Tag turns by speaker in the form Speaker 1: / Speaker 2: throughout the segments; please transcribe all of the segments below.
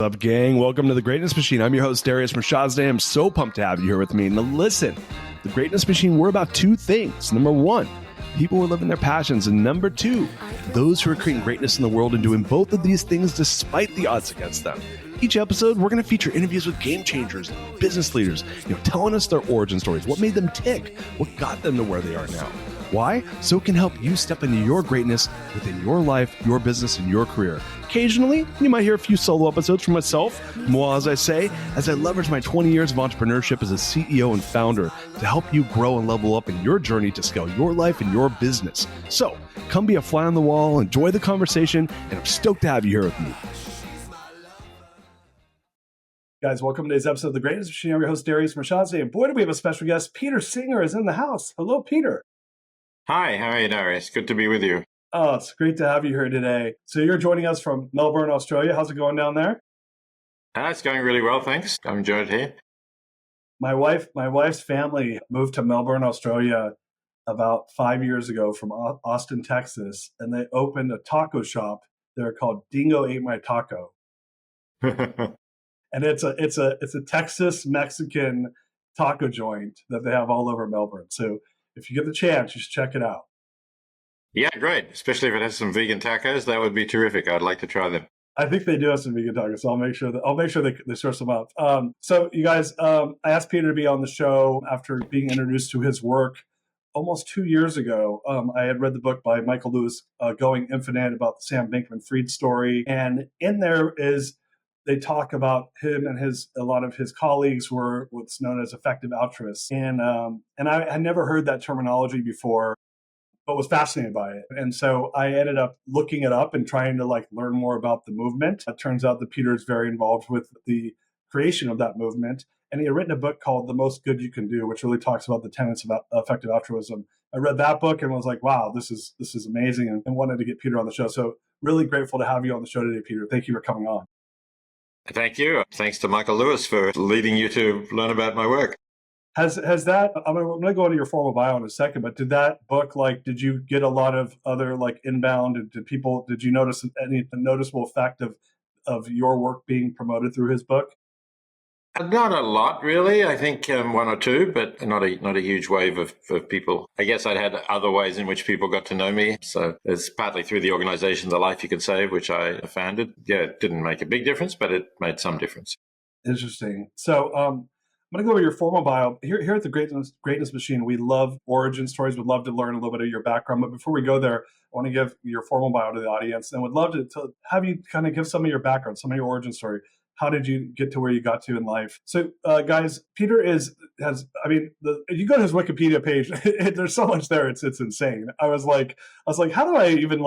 Speaker 1: What's up, gang? Welcome to The Greatness Machine. I'm your host, Darius Today. I'm so pumped to have you here with me. Now listen, The Greatness Machine, we're about two things. Number one, people who are living their passions. And number two, those who are creating greatness in the world and doing both of these things despite the odds against them. Each episode, we're going to feature interviews with game changers, business leaders, telling us their origin stories, what made them tick, what got them to where they are now. Why? So it can help you step into your greatness within your life, your business, and your career. Occasionally, you might hear a few solo episodes from myself, moi as I say, as I leverage my 20 years of entrepreneurship as a CEO and founder to help you grow and level up in your journey to scale your life and your business. So come be a fly on the wall, enjoy the conversation, and I'm stoked to have you here with me. Guys, welcome to today's episode of The Greatness Machine. I'm your host, Darius Today. And boy, do we have a special guest. Peter Singer is in the house. Hello, Peter.
Speaker 2: Hi, how are you, Darius? Good to be with you.
Speaker 1: Oh, it's great to have you here today. So you're joining us from Melbourne, Australia. How's it going down there?
Speaker 2: It's going really well, thanks. I'm enjoying it here.
Speaker 1: My wife's family moved to Melbourne, Australia about 5 years ago from Austin, Texas, and they opened a taco shop there called Dingo Ate My Taco. And it's a Texas Mexican taco joint that they have all over Melbourne. So if you get the chance, you should check it out.
Speaker 2: Yeah, great. Especially if it has some vegan tacos, that would be terrific. I'd like to try them.
Speaker 1: I think they do have some vegan tacos, so I'll make sure they source them up. So you guys, I asked Peter to be on the show after being introduced to his work almost 2 years ago. I had read the book by Michael Lewis, Going Infinite, about the Sam Bankman-Fried story, and in there they talk about him and a lot of his colleagues were what's known as effective altruists. And I had never heard that terminology before, but was fascinated by it. And so I ended up looking it up and trying to learn more about the movement. It turns out that Peter is very involved with the creation of that movement. And he had written a book called The Most Good You Can Do, which really talks about the tenets of effective altruism. I read that book and was like, wow, this is amazing, and wanted to get Peter on the show. So really grateful to have you on the show today, Peter. Thank you for coming on.
Speaker 2: Thank you. Thanks to Michael Lewis for leading you to learn about my work.
Speaker 1: Has that, I'm going to go into your formal bio in a second, but did that book, did you get a lot of other inbound, and did you notice any noticeable effect of your work being promoted through his book?
Speaker 2: Not a lot, really. I think one or two, but not a huge wave of people. I guess I'd had other ways in which people got to know me. So it's partly through the organization, The Life You Can Save, which I founded. Yeah, it didn't make a big difference, but it made some difference.
Speaker 1: Interesting. So I'm going to go over your formal bio. Here at the Greatness Machine, we love origin stories. We'd love to learn a little bit of your background. But before we go there, I want to give your formal bio to the audience, and would love to have you kind of give some of your background, some of your origin story. How did you get to where you got to in life? So, guys, Peter if you go to his Wikipedia page, there's so much there. It's insane. I was like, how do I even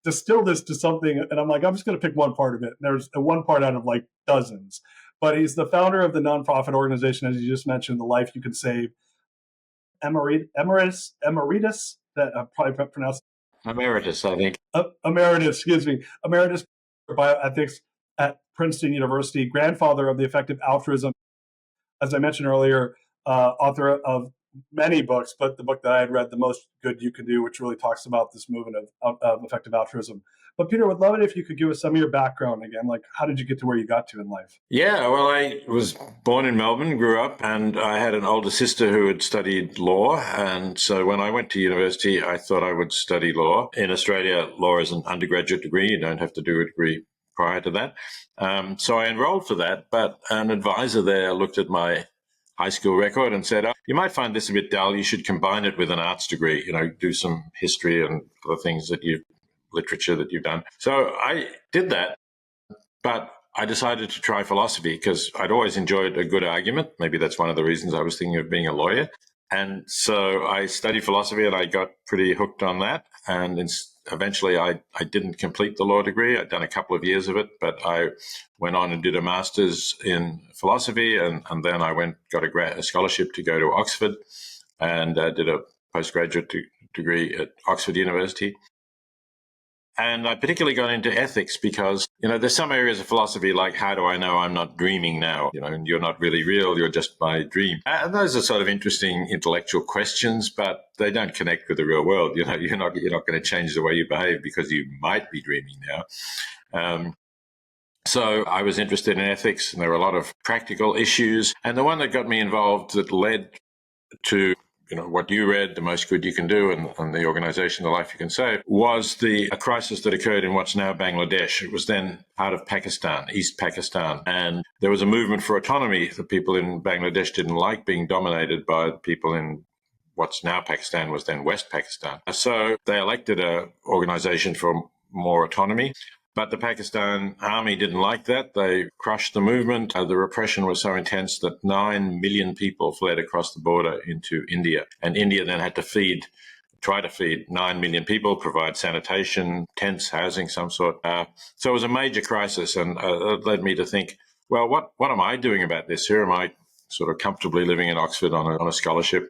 Speaker 1: distill this to something? And I'm like, I'm just going to pick one part of it. And there's one part out of dozens. But he's the founder of the nonprofit organization, as you just mentioned, The Life You Can Save. Emeritus. That I probably pronounced
Speaker 2: Emeritus, I think.
Speaker 1: Emeritus. Excuse me. Emeritus Bioethics at Princeton University, grandfather of the effective altruism, as I mentioned earlier, author of many books, but the book that I had read, The Most Good You Can Do, which really talks about this movement of effective altruism. But Peter, would love it if you could give us some of your background again, how did you get to where you got to in life?
Speaker 2: Yeah, well, I was born in Melbourne, grew up, and I had an older sister who had studied law. And so when I went to university, I thought I would study law. In Australia, law is an undergraduate degree. You don't have to do a degree prior to that. So I enrolled for that, but an advisor there looked at my high school record and said, you might find this a bit dull. You should combine it with an arts degree, do some history and other things literature that you've done. So I did that, but I decided to try philosophy because I'd always enjoyed a good argument. Maybe that's one of the reasons I was thinking of being a lawyer. And so I studied philosophy and I got pretty hooked on that. And eventually I didn't complete the law degree. I'd done a couple of years of it, but I went on and did a master's in philosophy. And then I got a scholarship to go to Oxford and did a postgraduate degree at Oxford University. And I particularly got into ethics because, there's some areas of philosophy like, how do I know I'm not dreaming now? And you're not really real, you're just my dream. And those are sort of interesting intellectual questions, but they don't connect with the real world. You're not going to change the way you behave because you might be dreaming now. So I was interested in ethics, and there were a lot of practical issues. And the one that got me involved that led to what you read, The Most Good You Can Do, and the organization, The Life You Can Save, was a crisis that occurred in what's now Bangladesh. It was then part of Pakistan, East Pakistan. And there was a movement for autonomy. The people in Bangladesh didn't like being dominated by people in what's now Pakistan, was then West Pakistan. So they elected an organization for more autonomy. But the Pakistan army didn't like that. They crushed the movement. The repression was so intense that 9 million people fled across the border into India. And India then had to try to feed 9 million people, provide sanitation, tents, housing, some sort. So it was a major crisis, and it led me to think, well, what am I doing about this? Here am I sort of comfortably living in Oxford on a scholarship.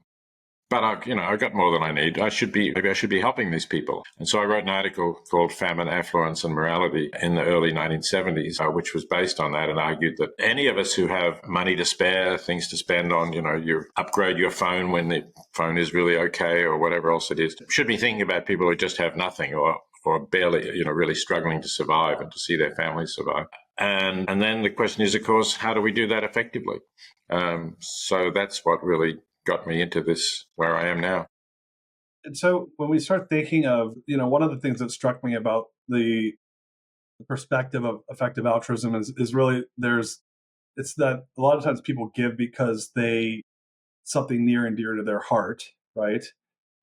Speaker 2: But I got more than I need. Maybe I should be helping these people. And so I wrote an article called Famine, Affluence and Morality in the early 1970s, which was based on that, and argued that any of us who have money to spare, things to spend on, you upgrade your phone when the phone is really okay or whatever else it is, should be thinking about people who just have nothing or barely, really struggling to survive and to see their families survive. And then the question is, of course, how do we do that effectively? So that's what really got me into this, where I am now.
Speaker 1: And so when we start thinking of, one of the things that struck me about the perspective of effective altruism is really it's that a lot of times people give because something near and dear to their heart, right?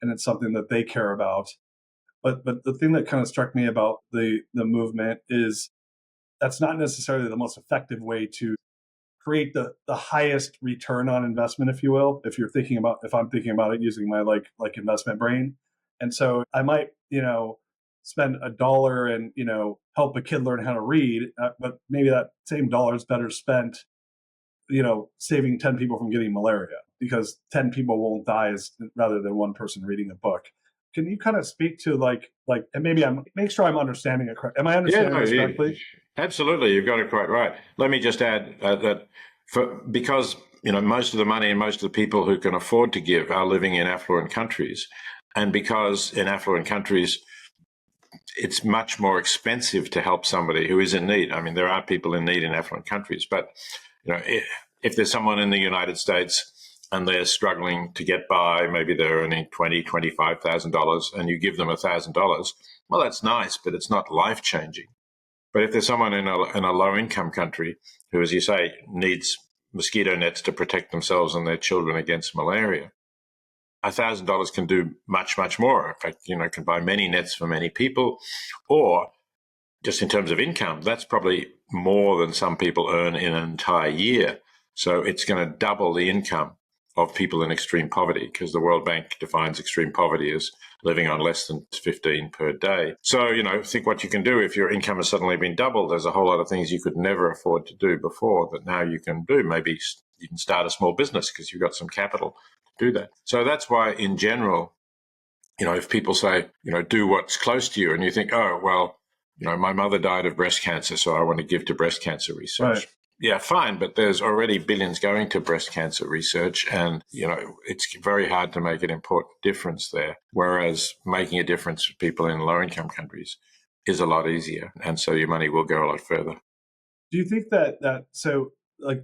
Speaker 1: And it's something that they care about. But the thing that kind of struck me about the movement is that's not necessarily the most effective way to create the highest return on investment, if you will, if I'm thinking about it using my like investment brain. And so I might, spend $1 and, help a kid learn how to read, but maybe that same dollar is better spent, saving 10 people from getting malaria, because 10 people won't die rather than one person reading a book. Can you kind of speak to and maybe make sure I'm understanding it correctly. Am I understanding this correctly?
Speaker 2: Absolutely. You've got it quite right. Let me just add that because, most of the money and most of the people who can afford to give are living in affluent countries. And because in affluent countries, it's much more expensive to help somebody who is in need. I mean, there are people in need in affluent countries, but, if there's someone in the United States and they're struggling to get by, maybe they're earning $20,000, $25,000, and you give them $1,000, well, that's nice, but it's not life-changing. But if there's someone in a low-income country who, as you say, needs mosquito nets to protect themselves and their children against malaria, $1,000 can do much, much more. In fact, can buy many nets for many people, or just in terms of income, that's probably more than some people earn in an entire year. So it's going to double the income of people in extreme poverty, because the World Bank defines extreme poverty as living on less than 15 per day. So, think what you can do if your income has suddenly been doubled. There's a whole lot of things you could never afford to do before that now you can do. Maybe you can start a small business because you've got some capital to do that. So that's why, in general, if people say, do what's close to you, and you think, oh, well, my mother died of breast cancer, so I want to give to breast cancer research.
Speaker 1: Right.
Speaker 2: Yeah, fine, but there's already billions going to breast cancer research, and, it's very hard to make an important difference there, whereas making a difference for people in low-income countries is a lot easier, and so your money will go a lot further.
Speaker 1: Do you think so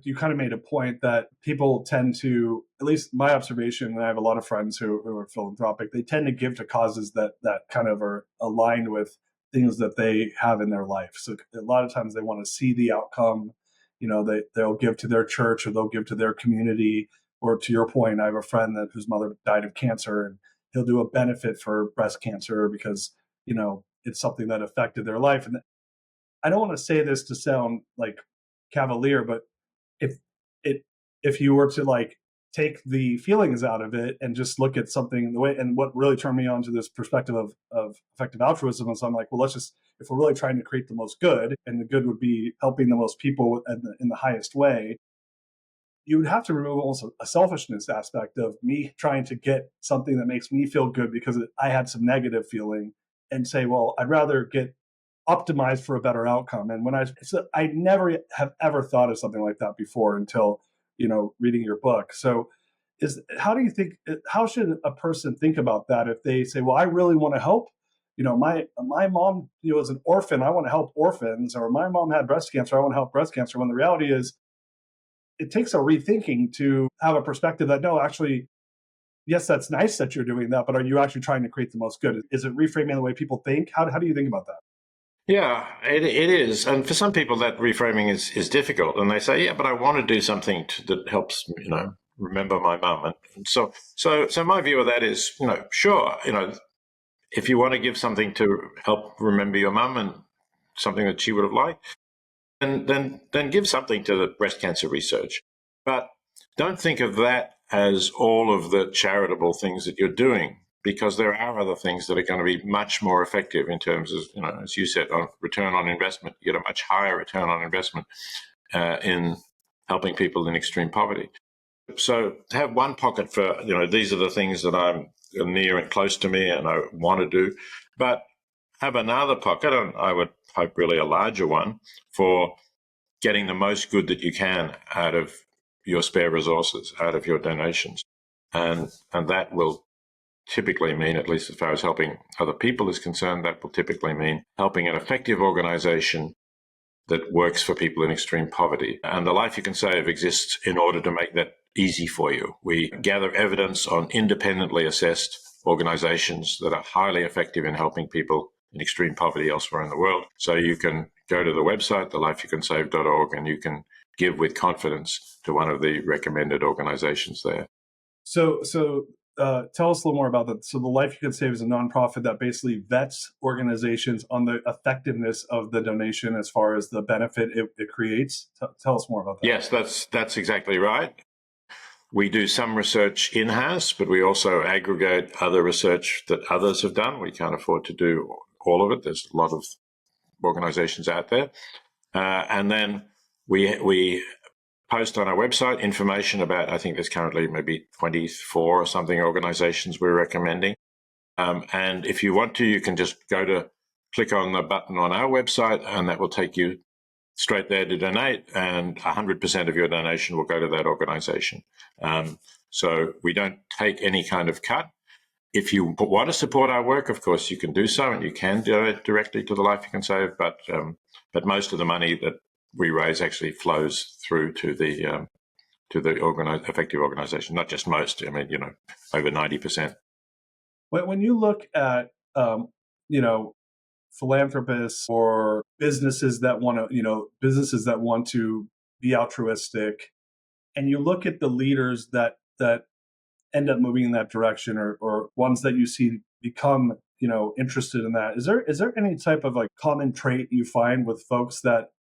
Speaker 1: you kind of made a point that people tend to, at least my observation, and I have a lot of friends who are philanthropic, they tend to give to causes that kind of are aligned with things that they have in their life. So a lot of times they want to see the outcome. They'll give to their church, or they'll give to their community. Or to your point, I have a friend whose mother died of cancer, and he'll do a benefit for breast cancer because, it's something that affected their life. And I don't want to say this to sound like cavalier, but if if you were to take the feelings out of it and just look at something the way, and what really turned me on to this perspective of effective altruism is, I'm like, well, if we're really trying to create the most good, and the good would be helping the most people in the highest way, you would have to remove almost a selfishness aspect of me trying to get something that makes me feel good because I had some negative feeling, and say, well, I'd rather get optimized for a better outcome. And I never have ever thought of something like that before until, reading your book. So how should a person think about that if they say, well, I really want to help, my mom was an orphan. I want to help orphans, or my mom had breast cancer. I want to help breast cancer. When the reality is, it takes a rethinking to have a perspective that no, actually, yes, that's nice that you're doing that, but are you actually trying to create the most good? Is it reframing the way people think? How do you think about that?
Speaker 2: Yeah, it is. And for some people, that reframing is difficult. And they say, yeah, but I want to do something that helps, remember my mum. And so my view of that is, sure, if you want to give something to help remember your mum and something that she would have liked, then give something to the breast cancer research. But don't think of that as all of the charitable things that you're doing, because there are other things that are going to be much more effective in terms of, as you said, on return on investment. You get a much higher return on investment in helping people in extreme poverty. So to have one pocket for, these are the things that I'm near and close to me and I want to do, but have another pocket, and I would hope really a larger one, for getting the most good that you can out of your spare resources, out of your donations. And that will typically mean, at least as far as helping other people is concerned, that will typically mean helping an effective organization that works for people in extreme poverty. And the Life You Can Save exists in order to make that easy for you. We gather evidence on independently assessed organizations that are highly effective in helping people in extreme poverty elsewhere in the world. So you can go to the website, thelifeyoucansave.org, and you can give with confidence to one of the recommended organizations there.
Speaker 1: So tell us a little more about that. So the Life You Can Save is a nonprofit that basically vets organizations on the effectiveness of the donation as far as the benefit it creates. Tell us more about that.
Speaker 2: Yes, that's exactly right. We do some research in-house, but we also aggregate other research that others have done. We can't afford to do all of it. There's a lot of organizations out there. And then we post on our website information about, I think there's currently maybe 24 or something organizations we're recommending. And if you want to, you can just click on the button on our website, and that will take you straight there to donate, and 100% of your donation will go to that organization. So we don't take any kind of cut. If you want to support our work, of course, you can do so, and you can donate directly to the Life You Can Save. But most of the money that we raise actually flows through to the effective organization. Not just most. I mean, over 90%.
Speaker 1: When you look at philanthropists or businesses that want to be altruistic, and you look at the leaders that end up moving in that direction, or ones that you see become interested in that, is there any type of like common trait you find with folks that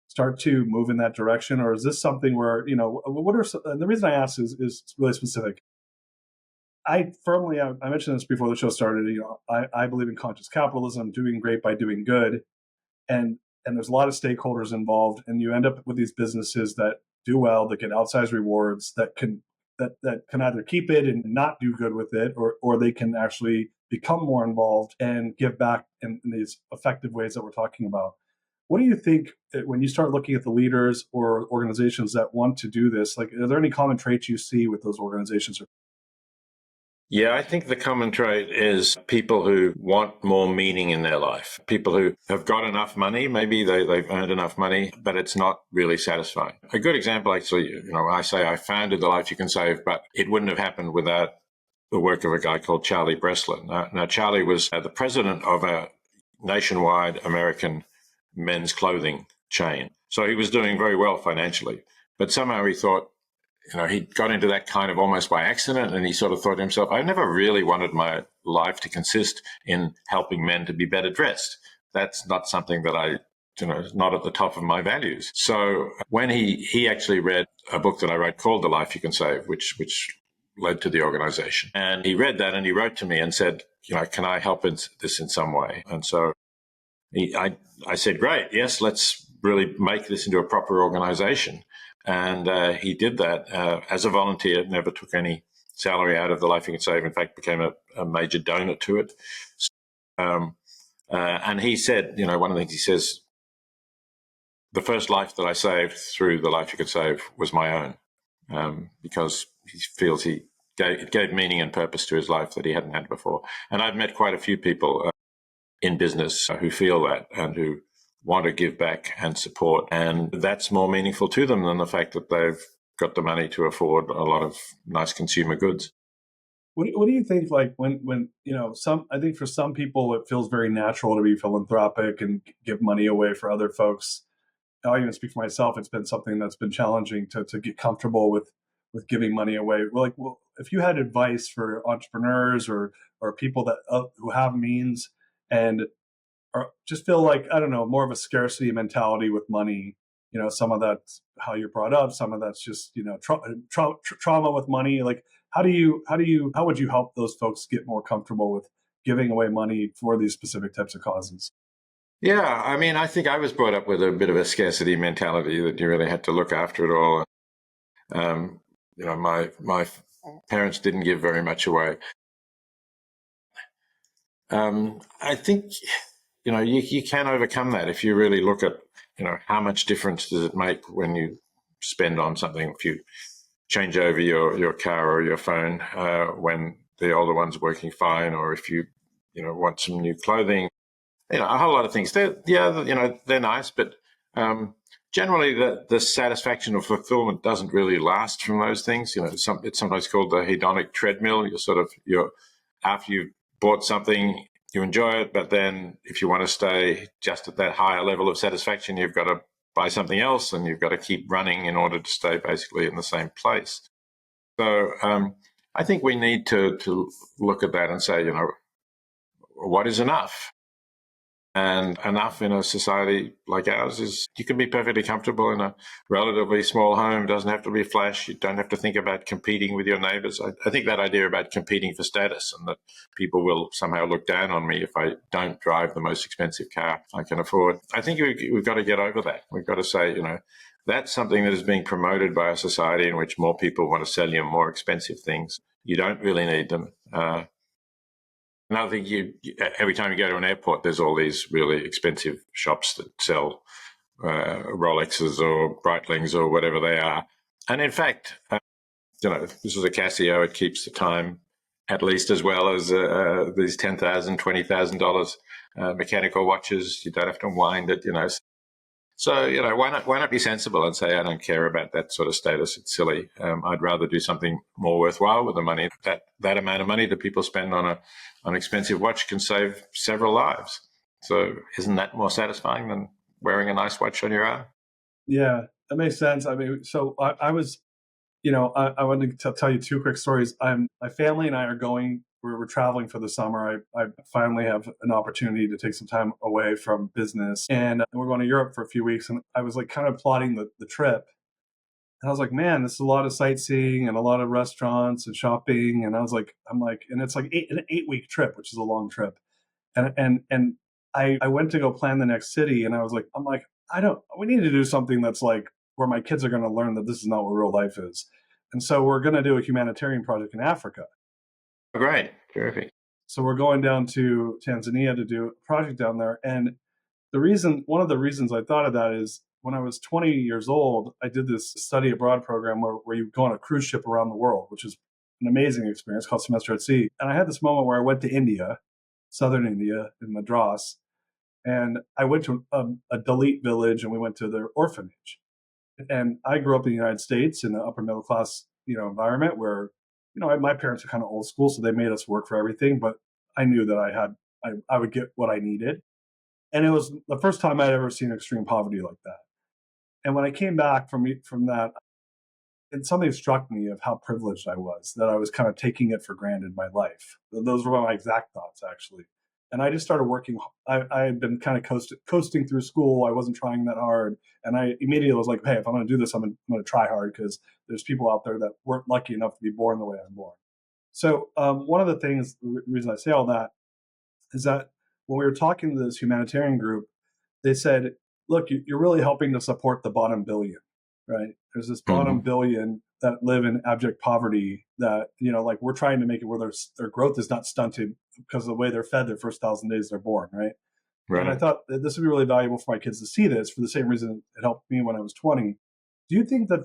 Speaker 1: start to move in that direction, or is this something where and the reason I ask is really specific. I mentioned this before the show started. I believe in conscious capitalism, doing great by doing good, and there's a lot of stakeholders involved, and you end up with these businesses that do well, that get outsized rewards, that can either keep it and not do good with it, or they can actually become more involved and give back in these effective ways that we're talking about. What do you think when you start looking at the leaders or organizations that want to do this? Like, are there any common traits you see with those organizations?
Speaker 2: Yeah, I think the common trait is people who want more meaning in their life. People who have got enough money, maybe they've earned enough money, but it's not really satisfying. A good example, actually, I say I founded the Life You Can Save, but it wouldn't have happened without the work of a guy called Charlie Breslin. Now Charlie was the president of a nationwide American men's clothing chain. So he was doing very well financially, but somehow he thought, he got into that kind of almost by accident, and he sort of thought to himself, I never really wanted my life to consist in helping men to be better dressed. That's not something that not at the top of my values. So when he actually read a book that I wrote called The Life You Can Save, which led to the organization, and he read that and he wrote to me and said, can I help this in some way? And so I said, great, yes, let's really make this into a proper organization. And he did that as a volunteer, never took any salary out of the Life You Can Save, in fact, became a major donor to it. And he said, one of the things he says, the first life that I saved through the Life You Can Save was my own, because he feels it gave meaning and purpose to his life that he hadn't had before. And I've met quite a few people in business who feel that and who want to give back and support. And that's more meaningful to them than the fact that they've got the money to afford a lot of nice consumer goods.
Speaker 1: What do you think, like, when I think for some people it feels very natural to be philanthropic and give money away for other folks. I'll even speak for myself. It's been something that's been challenging to get comfortable with giving money away. Well, if you had advice for entrepreneurs or people that who have means and or just feel like, I don't know, more of a scarcity mentality with money. Some of that's how you're brought up. Some of that's just trauma with money. Like, how would you help those folks get more comfortable with giving away money for these specific types of causes?
Speaker 2: Yeah, I mean, I think I was brought up with a bit of a scarcity mentality that you really had to look after it all. My parents didn't give very much away. I think you can overcome that if you really look at how much difference does it make when you spend on something. If you change over your car or your phone when the older one's working fine, or if you want some new clothing, a whole lot of things. They're nice, but generally the satisfaction or fulfillment doesn't really last from those things. It's sometimes called the hedonic treadmill. You're after you've bought something, you enjoy it, but then if you want to stay just at that higher level of satisfaction, you've got to buy something else, and you've got to keep running in order to stay basically in the same place. So I think we need to look at that and say, what is enough? And enough in a society like ours is you can be perfectly comfortable in a relatively small home. It doesn't have to be flash. You don't have to think about competing with your neighbors. I think that idea about competing for status and that people will somehow look down on me if I don't drive the most expensive car I can afford. I think we've got to get over that. We've got to say, that's something that is being promoted by a society in which more people want to sell you more expensive things. You don't really need them. Another thing, every time you go to an airport, there's all these really expensive shops that sell Rolexes or Breitlings or whatever they are. And in fact, this is a Casio. It keeps the time at least as well as these $10,000, $20,000 mechanical watches. You don't have to wind it, So, why not be sensible and say, I don't care about that sort of status. It's silly. I'd rather do something more worthwhile with the money. That amount of money that people spend on an expensive watch can save several lives. So isn't that more satisfying than wearing a nice watch on your arm?
Speaker 1: Yeah, that makes sense. I mean, so I was, I wanted to tell you two quick stories. My family and I are going. We're traveling for the summer. I finally have an opportunity to take some time away from business, and we're going to Europe for a few weeks. And I was like kind of plotting the trip, and I was like, man, this is a lot of sightseeing and a lot of restaurants and shopping. And and it's like an 8-week trip, which is a long trip. And I went to go plan the next city, and we need to do something that's like where my kids are going to learn that this is not what real life is. And so we're going to do a humanitarian project in Africa.
Speaker 2: Great. Terrific.
Speaker 1: So we're going down to Tanzania to do a project down there. And one of the reasons I thought of that is when I was 20 years old, I did this study abroad program where you go on a cruise ship around the world, which is an amazing experience called Semester at Sea. And I had this moment where I went to India, southern India, in Madras, and I went to a Dalit village, and we went to their orphanage. And I grew up in the United States in an upper middle class, environment where, my parents are kind of old school, so they made us work for everything. But I knew that I would get what I needed, and it was the first time I'd ever seen extreme poverty like that. And when I came back from that, and something struck me of how privileged I was, that I was kind of taking it for granted my life. Those were my exact thoughts, actually. And I just started working. I had been kind of coasting through school. I wasn't trying that hard. And I immediately was like, hey, if I'm going to do this, I'm going to try hard, because there's people out there that weren't lucky enough to be born the way I'm born. So one of the things, the reason I say all that is that when we were talking to this humanitarian group, they said, look, you're really helping to support the bottom billion, right? There's this bottom billion that live in abject poverty that, like we're trying to make it where their growth is not stunted because of the way they're fed their first 1,000 days they're born, right? And I thought that this would be really valuable for my kids to see this for the same reason it helped me when I was 20. Do you think that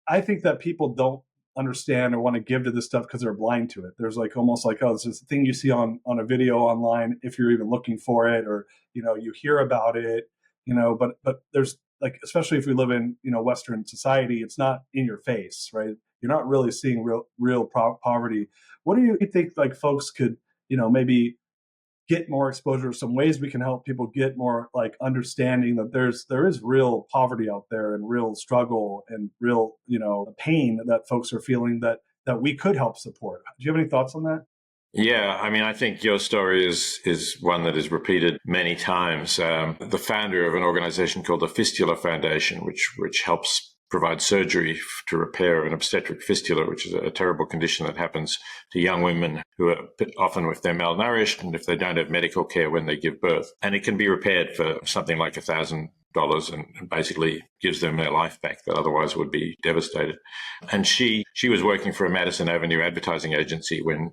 Speaker 1: I think that people don't understand or want to give to this stuff because they're blind to it. There's like almost like, oh, this is a thing you see on a video online if you're even looking for it, or you hear about it, but there's like, especially if we live in Western society, it's not in your face, right? You're not really seeing real poverty. What do you think like folks could maybe get more exposure, some ways we can help people get more like understanding that there is real poverty out there and real struggle and real pain that folks are feeling that we could help support. Do you have any thoughts on that?
Speaker 2: Yeah, I mean, I think your story is one that is repeated many times. The founder of an organization called the Fistula Foundation, which helps provide surgery to repair an obstetric fistula, which is a terrible condition that happens to young women who are often, if they're malnourished and if they don't have medical care when they give birth. And it can be repaired for something like $1,000 and basically gives them their life back that otherwise would be devastated. And she was working for a Madison Avenue advertising agency when,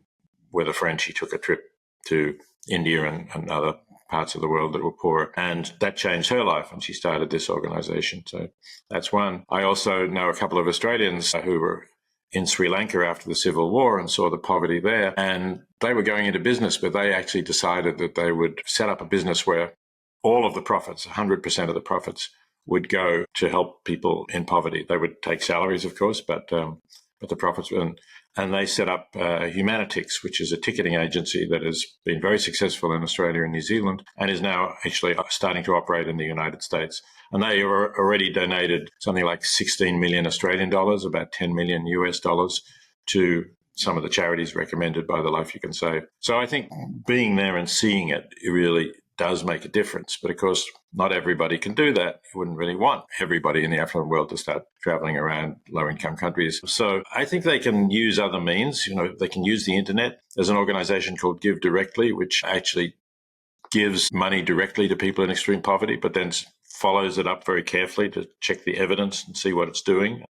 Speaker 2: with a friend, she took a trip to India and other parts of the world that were poorer. And that changed her life, and she started this organization. So that's one. I also know a couple of Australians who were in Sri Lanka after the Civil War and saw the poverty there. And they were going into business, but they actually decided that they would set up a business where all of the profits, 100% of the profits, would go to help people in poverty. They would take salaries, of course, but the profits were... And they set up Humanitics, which is a ticketing agency that has been very successful in Australia and New Zealand and is now actually starting to operate in the United States. And they already donated something like 16 million Australian dollars, about 10 million US dollars, to some of the charities recommended by the Life You Can Save. So I think being there and seeing it really does make a difference. But of course, not everybody can do that. You wouldn't really want everybody in the affluent world to start traveling around low-income countries. So I think they can use other means. They can use the internet. There's an organization called Give Directly, which actually gives money directly to people in extreme poverty, but then follows it up very carefully to check the evidence and see what it's doing,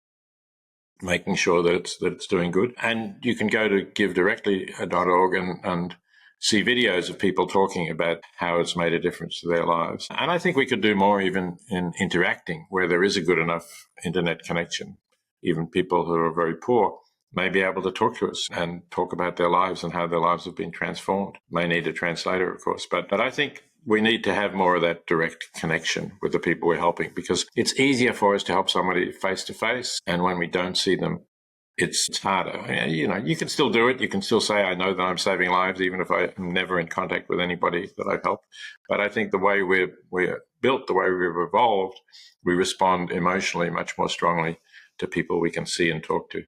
Speaker 2: making sure that it's doing good. And you can go to givedirectly.org and see videos of people talking about how it's made a difference to their lives. And I think we could do more even in interacting where there is a good enough internet connection. Even people who are very poor may be able to talk to us and talk about their lives and how their lives have been transformed. May need a translator, of course, but I think we need to have more of that direct connection with the people we're helping, because it's easier for us to help somebody face to face. And when we don't see them, it's harder. You can still do it. You can still say, I know that I'm saving lives, even if I'm never in contact with anybody that I've helped. But I think the way we're built, the way we've evolved, we respond emotionally much more strongly to people we can see and talk to.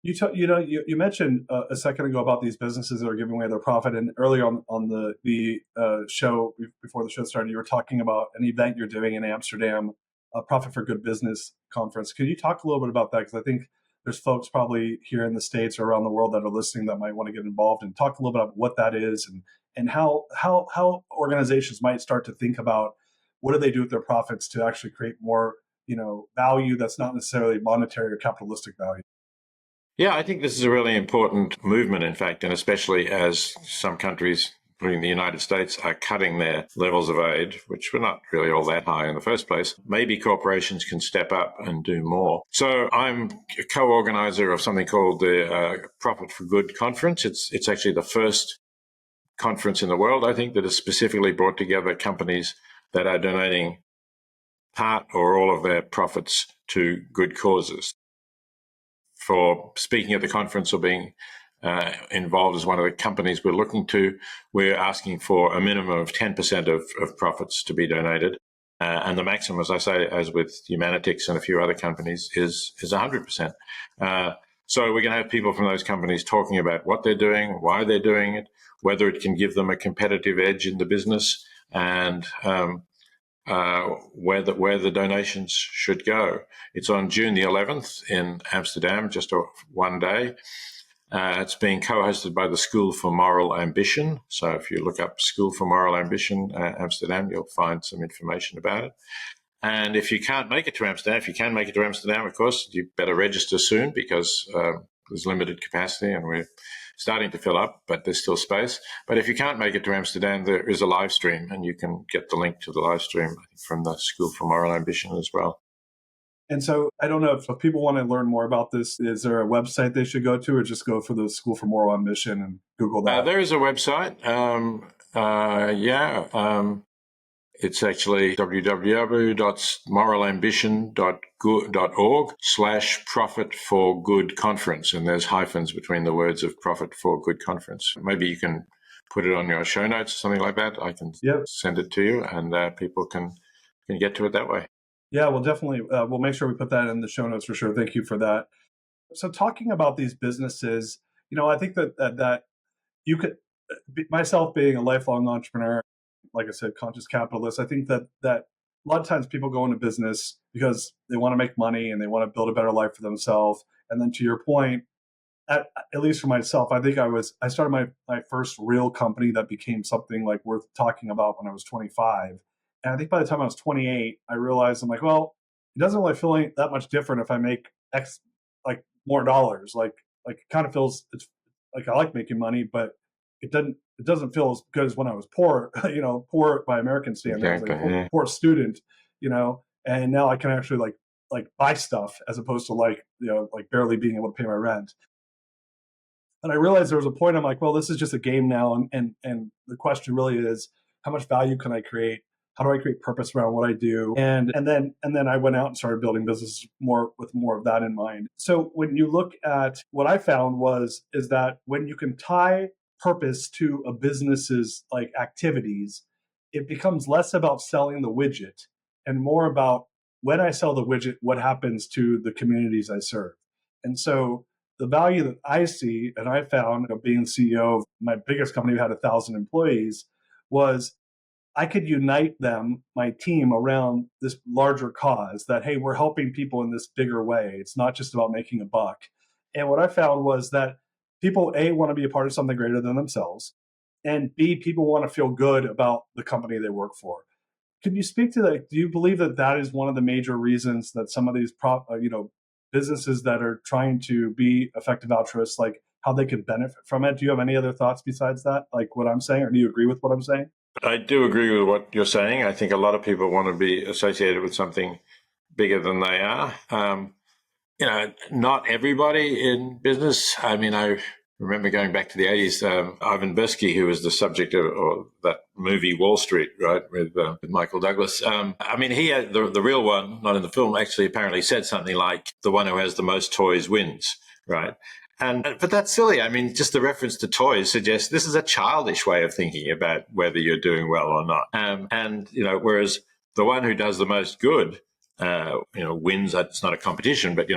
Speaker 1: You mentioned a second ago about these businesses that are giving away their profit, and earlier on the show, before the show started, you were talking about an event you're doing in Amsterdam, a Profit for Good Business conference. Could you talk a little bit about that? Because I think there's folks probably here in the States or around the world that are listening that might want to get involved, and talk a little bit about what that is and how organizations might start to think about what do they do with their profits to actually create more value that's not necessarily monetary or capitalistic value.
Speaker 2: Yeah, I think this is a really important movement, in fact, and especially as some countries, including the United States, are cutting their levels of aid, which were not really all that high in the first place. Maybe corporations can step up and do more. So I'm a co-organizer of something called the Profit for Good conference. It's actually the first conference in the world, I think, that has specifically brought together companies that are donating part or all of their profits to good causes. For speaking at the conference or being involved as one of the companies we're looking to, we're asking for a minimum of 10% of profits to be donated. And the maximum, as I say, as with Humanitics and a few other companies, is 100%. So we're going to have people from those companies talking about what they're doing, why they're doing it, whether it can give them a competitive edge in the business, and where the donations should go. It's on June the 11th in Amsterdam, just one day. It's being co-hosted by the School for Moral Ambition. So if you look up School for Moral Ambition Amsterdam, you'll find some information about it. And if you can't make it to Amsterdam, if you can make it to Amsterdam, of course, you better register soon, because there's limited capacity and we're starting to fill up, but there's still space. But if you can't make it to Amsterdam, there is a live stream, and you can get the link to the live stream from the School for Moral Ambition as well.
Speaker 1: And so I don't know if people want to learn more about this, is there a website they should go to, or just go for the School for Moral Ambition and Google that?
Speaker 2: There is a website. It's actually www.moralambition.org/profit for good conference. And there's hyphens between the words of profit for good conference. Maybe you can put it on your show notes or something like that. I can send it to you, and people can get to it that way.
Speaker 1: Yeah, well, definitely. We'll make sure we put that in the show notes for sure. Thank you for that. So talking about these businesses, I think that you could, myself being a lifelong entrepreneur, like I said, conscious capitalist, I think that a lot of times people go into business because they want to make money and they want to build a better life for themselves. And then to your point, at least for myself, I think I started my first real company that became something like worth talking about when I was 25. And I think by the time I was 28, I realized I'm like, well, it doesn't really feel that much different if I make X, like more dollars. Like it kind of feels, it's like I like making money, but it doesn't feel as good as when I was poor, poor by American standards,
Speaker 2: Exactly,
Speaker 1: like poor student, and now I can actually like buy stuff as opposed to like barely being able to pay my rent. And I realized there was a point I'm like, well, this is just a game now. And the question really is, how much value can I create? How do I create purpose around what I do? And then I went out and started building businesses with more of that in mind. So when you look at what I found is that when you can tie purpose to a business's like activities, it becomes less about selling the widget and more about, when I sell the widget, what happens to the communities I serve. And so the value that I see, and I found, being the CEO of my biggest company who had 1,000 employees, was I could unite them, my team, around this larger cause that, hey, we're helping people in this bigger way. It's not just about making a buck. And what I found was that people, A, want to be a part of something greater than themselves, and B, people want to feel good about the company they work for. Can you speak to that? Do you believe that is one of the major reasons that some of these businesses that are trying to be effective altruists, like how they could benefit from it? Do you have any other thoughts besides that, like what I'm saying, or do you agree with what I'm saying?
Speaker 2: I do agree with what you're saying. I think a lot of people want to be associated with something bigger than they are. Not everybody in business. I mean, I remember going back to the 80s, Ivan Bursky, who was the subject of that movie Wall Street, right, with Michael Douglas. I mean, he had the real one, not in the film, actually apparently said something like, the one who has the most toys wins, right? But that's silly. I mean, just the reference to toys suggests this is a childish way of thinking about whether you're doing well or not. Whereas the one who does the most good, wins. It's not a competition, but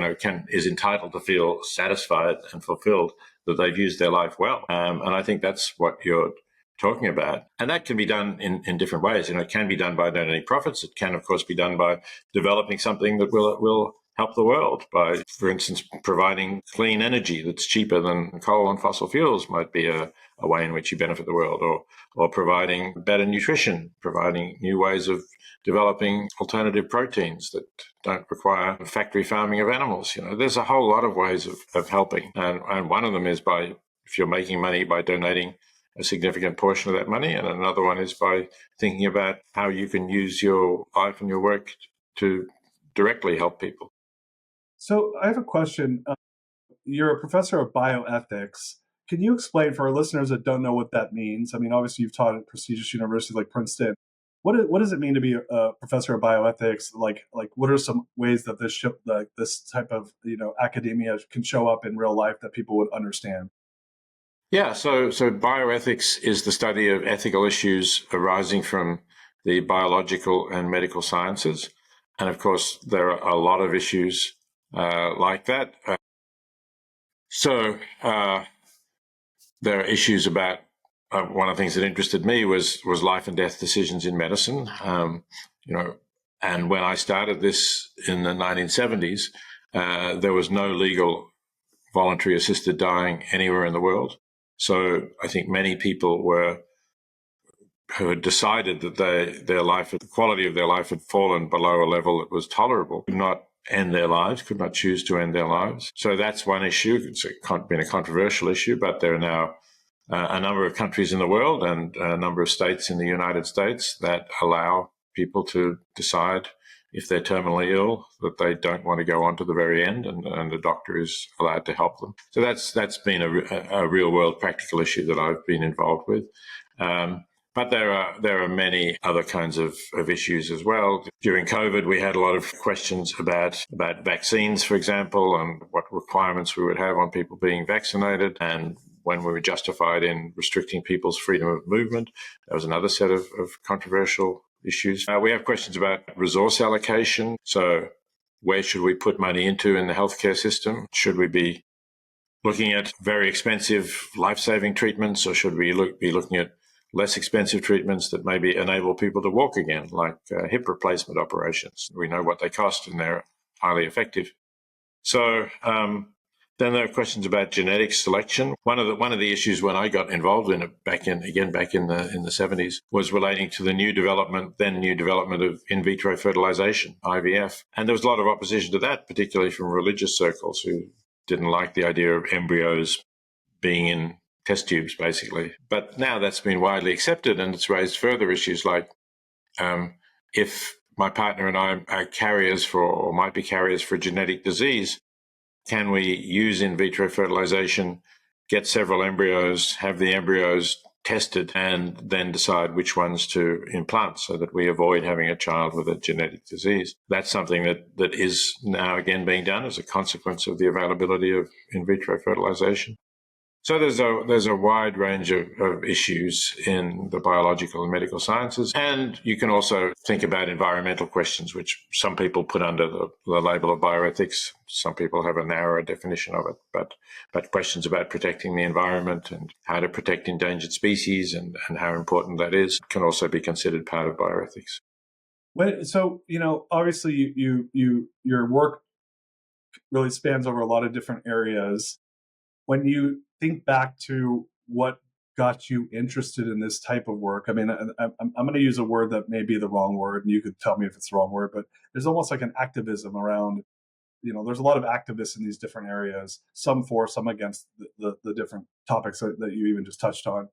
Speaker 2: is entitled to feel satisfied and fulfilled that they've used their life well. And I think that's what you're talking about. And that can be done in different ways. It can be done by donating profits. It can, of course, be done by developing something that will help the world by, for instance, providing clean energy that's cheaper than coal and fossil fuels might be a way in which you benefit the world, or providing better nutrition, providing new ways of developing alternative proteins that don't require factory farming of animals. There's a whole lot of ways of helping. And one of them is if you're making money, by donating a significant portion of that money. And another one is by thinking about how you can use your life and your work to directly help people.
Speaker 1: So I have a question. You're a professor of bioethics. Can you explain for our listeners that don't know what that means? I mean, obviously you've taught at prestigious universities like Princeton. What does it mean to be a professor of bioethics? Like what are some ways that this type of academia can show up in real life that people would understand?
Speaker 2: Yeah, so bioethics is the study of ethical issues arising from the biological and medical sciences. And of course, there are a lot of issues like that. There are issues about, one of the things that interested me was life and death decisions in medicine. And when I started this in the 1970s, there was no legal voluntary assisted dying anywhere in the world. So I think many people who had decided that the quality of their life had fallen below a level that was tolerable, could not end their lives, could not choose to end their lives. So that's one issue. It's been a controversial issue, but there are now a number of countries in the world and a number of states in the United States that allow people to decide if they're terminally ill, that they don't want to go on to the very end, and the doctor is allowed to help them. So that's been a real world practical issue that I've been involved with. But there are many other kinds of issues as well. During COVID, we had a lot of questions about vaccines, for example, and what requirements we would have on people being vaccinated, and when we were justified in restricting people's freedom of movement. That was another set of controversial issues. We have questions about resource allocation. So where should we put money into in the healthcare system? Should we be looking at very expensive life-saving treatments, or should we be looking at less expensive treatments that maybe enable people to walk again, like hip replacement operations? We know what they cost and they're highly effective. So then there are questions about genetic selection. One of the issues when I got involved in it back in the 70s was relating to the new development of in vitro fertilization, IVF. And there was a lot of opposition to that, particularly from religious circles who didn't like the idea of embryos being in test tubes, basically. But now that's been widely accepted, and it's raised further issues like if my partner and I are carriers for, or might be carriers for, genetic disease, can we use in vitro fertilization, get several embryos, have the embryos tested, and then decide which ones to implant so that we avoid having a child with a genetic disease? That's something that is now again being done as a consequence of the availability of in vitro fertilization. So there's a wide range of issues in the biological and medical sciences. And you can also think about environmental questions, which some people put under the label of bioethics. Some people have a narrower definition of it. But questions about protecting the environment and how to protect endangered species and how important that is can also be considered part of bioethics.
Speaker 1: So, obviously your work really spans over a lot of different areas. When you think back to what got you interested in this type of work, I mean, I'm going to use a word that may be the wrong word, and you could tell me if it's the wrong word, but there's almost like an activism around, there's a lot of activists in these different areas, some for, some against the different topics that you even just touched on.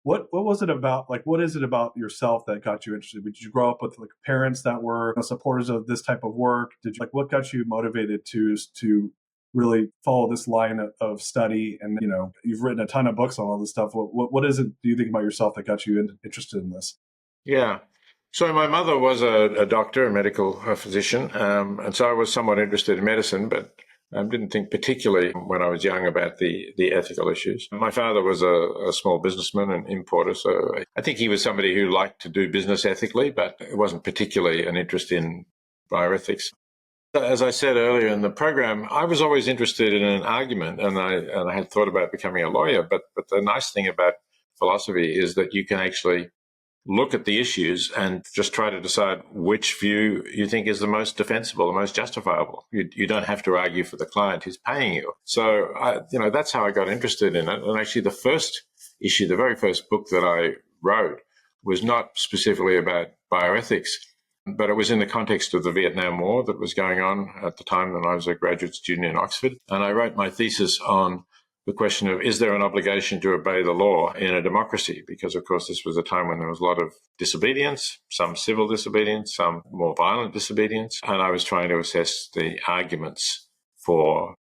Speaker 1: What was it about, what is it about yourself that got you interested? Did you grow up with parents that were supporters of this type of work? What got you motivated to really follow this line of study? And, you've written a ton of books on all this stuff. What is it, do you think about yourself, that got you interested in this?
Speaker 2: Yeah. So my mother was a doctor, a medical physician, and so I was somewhat interested in medicine, but didn't think particularly when I was young about the ethical issues. My father was a small businessman and importer, so I think he was somebody who liked to do business ethically, but it wasn't particularly an interest in bioethics. As I said earlier in the program, I was always interested in an argument, and I had thought about becoming a lawyer. But the nice thing about philosophy is that you can actually look at the issues and just try to decide which view you think is the most defensible, the most justifiable. You don't have to argue for the client who's paying you. So, that's how I got interested in it. And actually, the first issue, the very first book that I wrote, was not specifically about bioethics, but it was in the context of the Vietnam War that was going on at the time when I was a graduate student in Oxford. And I wrote my thesis on the question of, is there an obligation to obey the law in a democracy? Because, of course, this was a time when there was a lot of disobedience, some civil disobedience, some more violent disobedience. And I was trying to assess the arguments for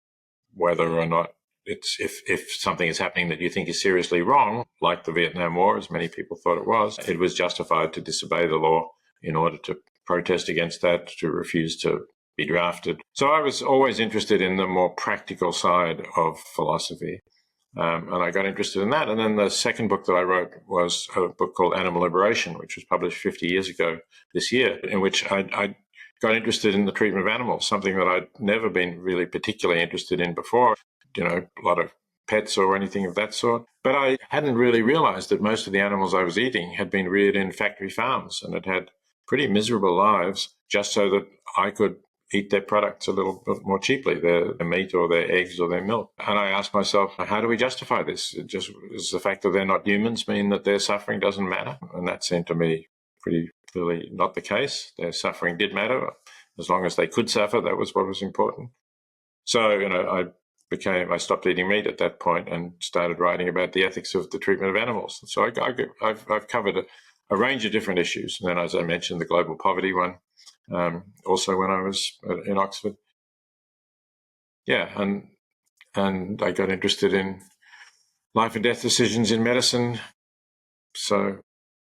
Speaker 2: whether or not if something is happening that you think is seriously wrong, like the Vietnam War, as many people thought it was justified to disobey the law in order to protest against that, to refuse to be drafted. So I was always interested in the more practical side of philosophy, and I got interested in that. And then the second book that I wrote was a book called Animal Liberation, which was published 50 years ago this year, in which I got interested in the treatment of animals, something that I'd never been really particularly interested in before, a lot of pets or anything of that sort. But I hadn't really realized that most of the animals I was eating had been reared in factory farms and had pretty miserable lives just so that I could eat their products a little bit more cheaply, their meat or their eggs or their milk. And I asked myself, how do we justify this? Does the fact that they're not humans mean that their suffering doesn't matter? And that seemed to me pretty clearly not the case. Their suffering did matter. As long as they could suffer, that was what was important. So, I stopped eating meat at that point and started writing about the ethics of the treatment of animals. So I've covered a range of different issues. And then, as I mentioned, the global poverty one. also when I was in Oxford. Yeah, and I got interested in life and death decisions in medicine. So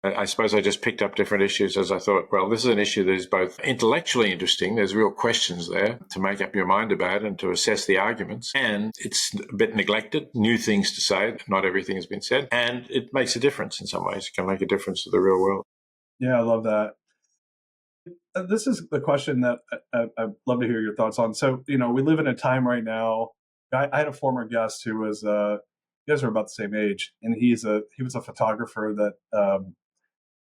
Speaker 2: I suppose I just picked up different issues as I thought, well, this is an issue that is both intellectually interesting, there's real questions there to make up your mind about and to assess the arguments, and it's a bit neglected, new things to say, not everything has been said, and it makes a difference in some ways. It can make a difference to the real world.
Speaker 1: Yeah, I love that. This is the question that I'd love to hear your thoughts on. So, we live in a time right now. I had a former guest who was, you guys are about the same age, and he was a photographer that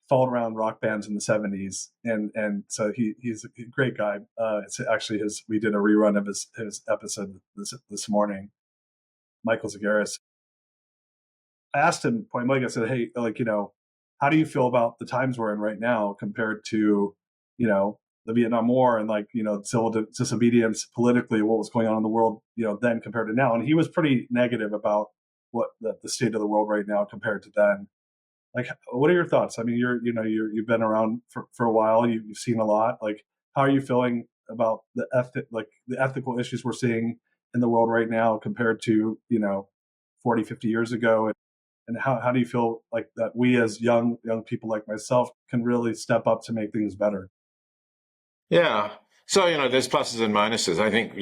Speaker 1: followed around rock bands in the '70s, and so he's a great guy. It's actually we did a rerun of his episode this morning. Michael Zagaris. I asked him point blank. I said, "Hey, how do you feel about the times we're in right now compared to, the Vietnam War and civil disobedience politically, what was going on in the world, then compared to now?" And he was pretty negative about what the state of the world right now compared to then. Like, what are your thoughts? I mean, you've been around for a while. You've seen a lot. Like, how are you feeling about the ethical issues we're seeing in the world right now compared to 40, 50 years ago? And how do you feel like that we as young people like myself can really step up to make things better?
Speaker 2: Yeah. So, there's pluses and minuses. I think,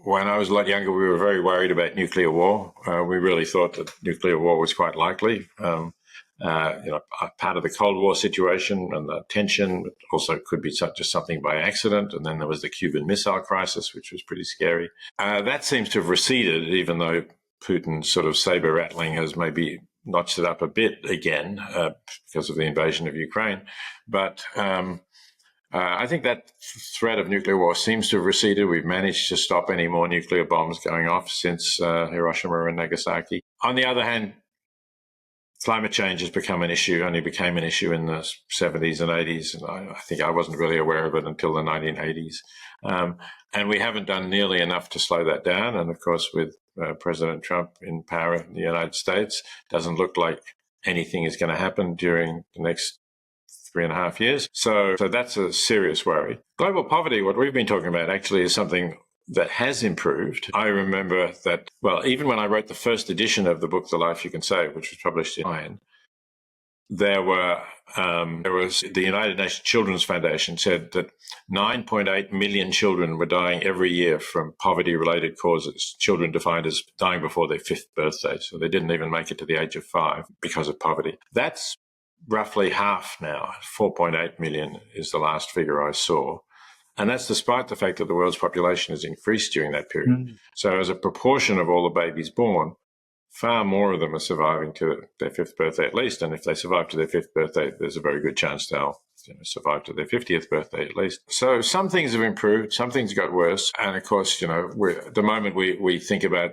Speaker 2: when I was a lot younger, we were very worried about nuclear war. We really thought that nuclear war was quite likely. Part of the Cold War situation and the tension. It also could be just something by accident. And then there was the Cuban Missile Crisis, which was pretty scary. That seems to have receded, even though Putin's sort of saber rattling has maybe notched it up a bit again because of the invasion of Ukraine. But I think that threat of nuclear war seems to have receded. We've managed to stop any more nuclear bombs going off since Hiroshima and Nagasaki. On the other hand, climate change has become an issue, only became an issue in the 70s and 80s. And I think I wasn't really aware of it until the 1980s. And we haven't done nearly enough to slow that down. And of course, with President Trump in power in the United States, doesn't look like anything is going to happen during the next 3.5 years. So that's a serious worry. Global poverty, what we've been talking about, actually is something that has improved. I remember that, even when I wrote the first edition of the book, The Life You Can Save, which was published in Iron, there was the United Nations Children's Foundation said that 9.8 million children were dying every year from poverty-related causes, children defined as dying before their 5th birthday. So they didn't even make it to the age of 5 because of poverty. That's roughly half now. 4.8 million is the last figure I saw. And that's despite the fact that the world's population has increased during that period. Mm-hmm. So as a proportion of all the babies born, far more of them are surviving to their 5th birthday at least. And if they survive to their 5th birthday, there's a very good chance they'll survive to their 50th birthday at least. So some things have improved, some things got worse. And of course, at the moment we think about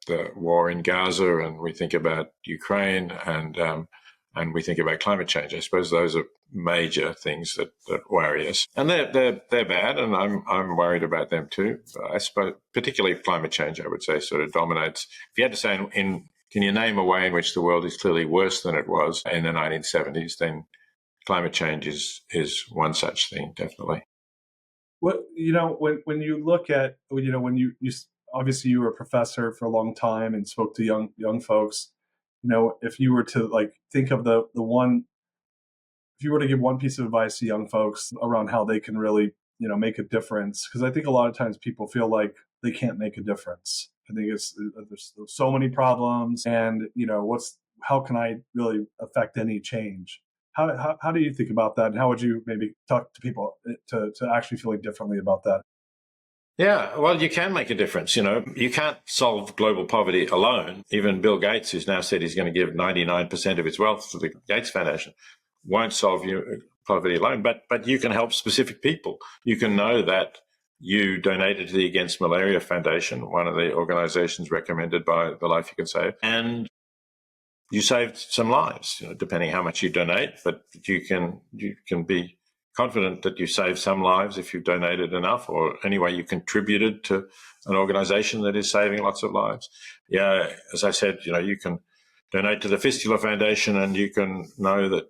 Speaker 2: the war in Gaza and we think about Ukraine and we think about climate change. I suppose those are major things that worry us, and they're bad, and I'm worried about them too. I suppose particularly climate change, I would say, sort of dominates. If you had to say, can you name a way in which the world is clearly worse than it was in the 1970s? Then climate change is one such thing, definitely.
Speaker 1: What when you look at when you obviously you were a professor for a long time and spoke to young folks. If you were to think of the one, if you were to give one piece of advice to young folks around how they can really, make a difference, because I think a lot of times people feel like they can't make a difference. I think there's so many problems, and how can I really affect any change? How do you think about that, and how would you maybe talk to people to actually feeling differently about that?
Speaker 2: Yeah, well, you can make a difference. You can't solve global poverty alone. Even Bill Gates, who's now said he's going to give 99% of his wealth to the Gates Foundation, won't solve poverty alone. But you can help specific people. You can know that you donated to the Against Malaria Foundation, one of the organizations recommended by The Life You Can Save, and you saved some lives, depending how much you donate. But you can be confident that you saved some lives if you've donated enough, or anyway you contributed to an organization that is saving lots of lives. Yeah, as I said, you can donate to the Fistula Foundation, and you can know that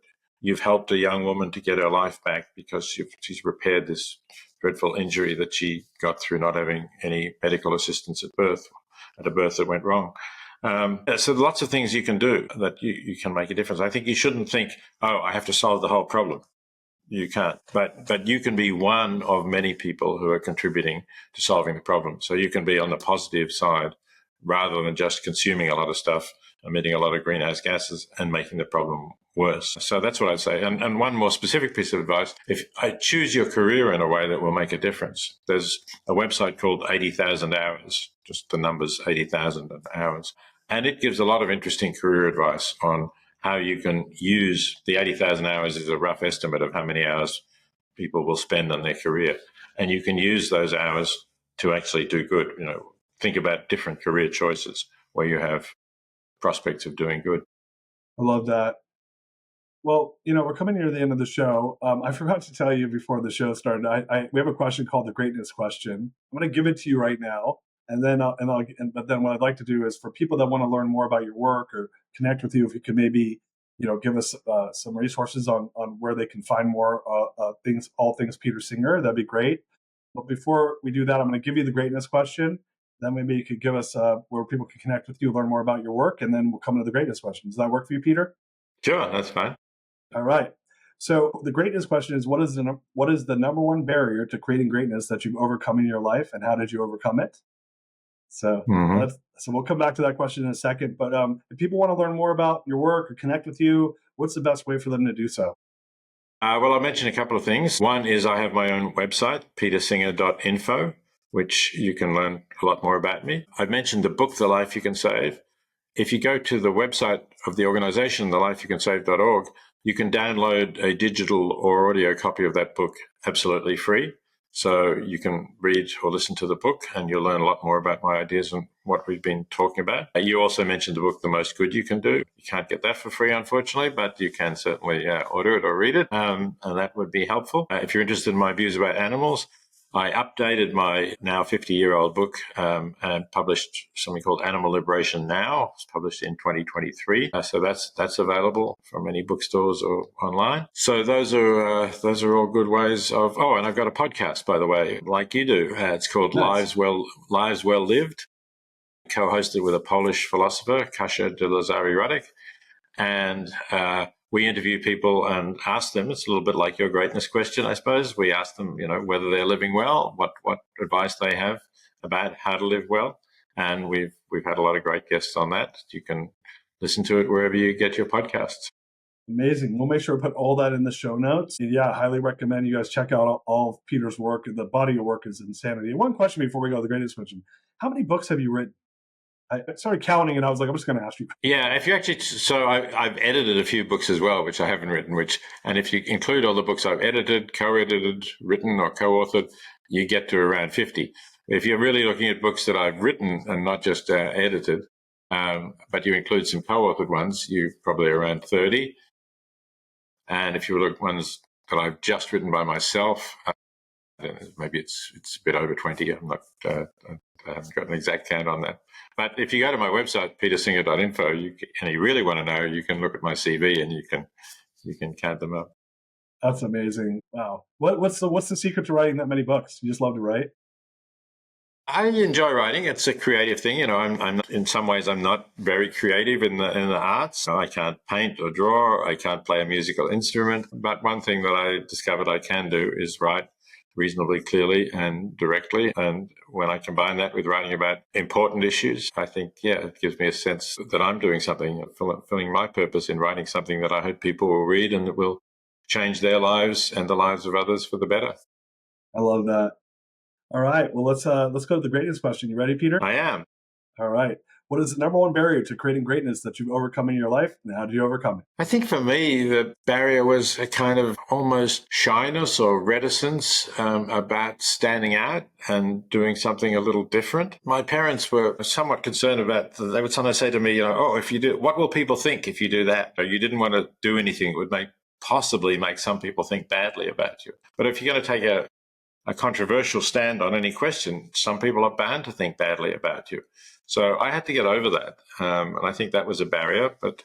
Speaker 2: you've helped a young woman to get her life back because she's repaired this dreadful injury that she got through not having any medical assistance at a birth that went wrong. So lots of things you can do that you can make a difference. I think you shouldn't think, oh, I have to solve the whole problem. You can't, but you can be one of many people who are contributing to solving the problem. So you can be on the positive side rather than just consuming a lot of stuff, emitting a lot of greenhouse gases and making the problem worse. So that's what I'd say. And one more specific piece of advice, if I choose your career in a way that will make a difference, there's a website called 80,000 Hours, just the numbers 80,000 hours. And it gives a lot of interesting career advice on how you can use the 80,000 hours is a rough estimate of how many hours people will spend on their career. And you can use those hours to actually do good. Think about different career choices where you have prospects of doing good.
Speaker 1: I love that. Well, we're coming near the end of the show. I forgot to tell you before the show started. We have a question called the greatness question. I'm going to give it to you right now, but then what I'd like to do is for people that want to learn more about your work or connect with you, if you could maybe, give us some resources on where they can find more things, all things Peter Singer. That'd be great. But before we do that, I'm going to give you the greatness question. Then maybe you could give us where people can connect with you, learn more about your work, and then we'll come to the greatness question. Does that work for you, Peter?
Speaker 2: Sure, that's fine.
Speaker 1: All right. So the greatness question is, what is the number one barrier to creating greatness that you've overcome in your life, and how did you overcome it? So we'll come back to that question in a second. But if people want to learn more about your work or connect with you, what's the best way for them to do so?
Speaker 2: Well, I'll mention a couple of things. One is I have my own website, petersinger.info, which you can learn a lot more about me. I've mentioned the book, The Life You Can Save. If you go to the website of the organization, thelifeyoucansave.org, you can download a digital or audio copy of that book absolutely free. So you can read or listen to the book and you'll learn a lot more about my ideas and what we've been talking about. You also mentioned the book, The Most Good You Can Do. You can't get that for free, unfortunately, but you can certainly order it or read it, and that would be helpful. If you're interested in my views about animals, I updated my now 50-year-old book and published something called Animal Liberation Now. It's published in 2023, so that's available from any bookstores or online. So those are all good ways of. Oh, and I've got a podcast, by the way, like you do. It's called
Speaker 1: Nice.
Speaker 2: Lives Well Lived, co-hosted with a Polish philosopher, Kasia de Lazari-Radek, and we interview people and ask them. It's a little bit like your greatness question, I suppose. We ask them, whether they're living well, what advice they have about how to live well, and we've had a lot of great guests on that. You can listen to it wherever you get your podcasts.
Speaker 1: Amazing. We'll make sure to put all that in the show notes. And I highly recommend you guys check out all of Peter's work. The body of work is insanity. And one question before we go to the greatest question: how many books have you written? I started counting, and I was like, I'm just going to ask you.
Speaker 2: Yeah, if you actually, so I've edited a few books as well, which I haven't written. And if you include all the books I've edited, co-edited, written, or co-authored, you get to around 50. If you're really looking at books that I've written and not just edited, but you include some co-authored ones, you're probably around 30. And if you look at ones that I've just written by myself, maybe it's a bit over 20. I'm not. I haven't got an exact count on that. But if you go to my website, petersinger.info, and you really want to know, you can look at my CV and you can count them up.
Speaker 1: That's amazing. Wow. What's the secret to writing that many books? You just love to write?
Speaker 2: I enjoy writing. It's a creative thing. I'm in some ways I'm not very creative in the arts. I can't paint or draw. I can't play a musical instrument. But one thing that I discovered I can do is write reasonably clearly and directly. And when I combine that with writing about important issues, I think, it gives me a sense that I'm doing something, fulfilling my purpose in writing something that I hope people will read and that will change their lives and the lives of others for the better.
Speaker 1: I love that. All right. Well, let's go to the greatness question. You ready, Peter?
Speaker 2: I am.
Speaker 1: All right. What is the number one barrier to creating greatness that you've overcome in your life, and how did you overcome it?
Speaker 2: I think for me, the barrier was a kind of almost shyness or reticence about standing out and doing something a little different. My parents were somewhat concerned about, they would sometimes say to me, if you do, what will people think if you do that? Or you didn't want to do anything that would possibly make some people think badly about you. But if you're going to take a controversial stand on any question, some people are bound to think badly about you. So I had to get over that. And I think that was a barrier. But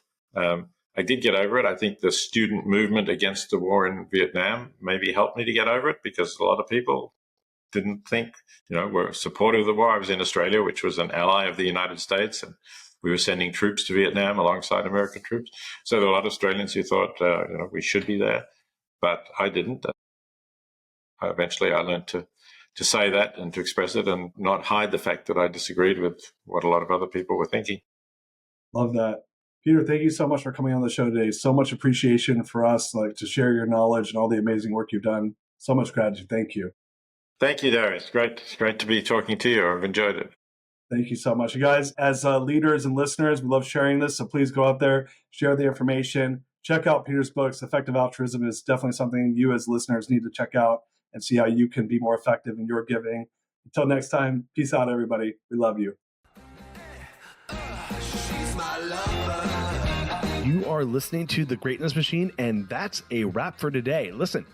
Speaker 2: I did get over it. I think the student movement against the war in Vietnam maybe helped me to get over it, because a lot of people didn't think, were supportive of the war. I was in Australia, which was an ally of the United States, and we were sending troops to Vietnam alongside American troops. So there were a lot of Australians who thought, we should be there, but I didn't. Eventually, I learned to say that and to express it and not hide the fact that I disagreed with what a lot of other people were thinking.
Speaker 1: Love that. Peter, thank you so much for coming on the show today. So much appreciation for us, to share your knowledge and all the amazing work you've done. So much gratitude. Thank you.
Speaker 2: Thank you, Darius. It's great to be talking to you. I've enjoyed it.
Speaker 1: Thank you so much. You guys, as leaders and listeners, we love sharing this. So please go out there, share the information, check out Peter's books. Effective Altruism is definitely something you as listeners need to check out and see how you can be more effective in your giving. Until next time, peace out, everybody. We love you.
Speaker 3: You are listening to The Greatness Machine, and that's a wrap for today. Listen,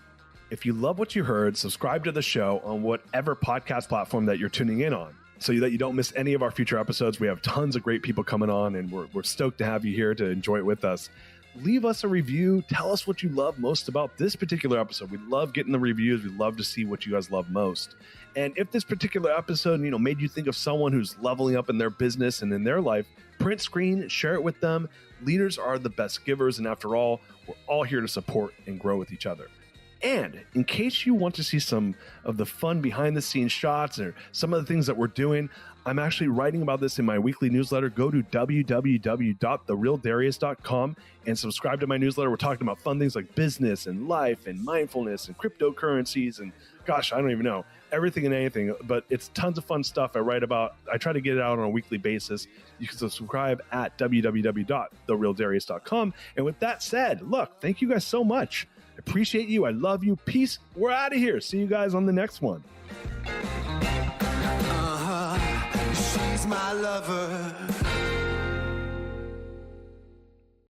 Speaker 3: if you love what you heard, subscribe to the show on whatever podcast platform that you're tuning in on so that you don't miss any of our future episodes. We have tons of great people coming on, and we're stoked to have you here to enjoy it with us. Leave us a review. Tell us what you love most about this particular episode. We love getting the reviews. We love to see what you guys love most. And if this particular episode, made you think of someone who's leveling up in their business and in their life, print screen, share it with them. Leaders are the best givers. And after all, we're all here to support and grow with each other. And in case you want to see some of the fun behind the scenes shots or some of the things that we're doing, I'm actually writing about this in my weekly newsletter. Go to www.therealdarius.com and subscribe to my newsletter. We're talking about fun things like business and life and mindfulness and cryptocurrencies and gosh, I don't even know, everything and anything, but it's tons of fun stuff I write about. I try to get it out on a weekly basis. You can subscribe at www.therealdarius.com. And with that said, look, thank you guys so much. I appreciate you. I love you. Peace. We're out of here. See you guys on the next one.
Speaker 4: She's my lover.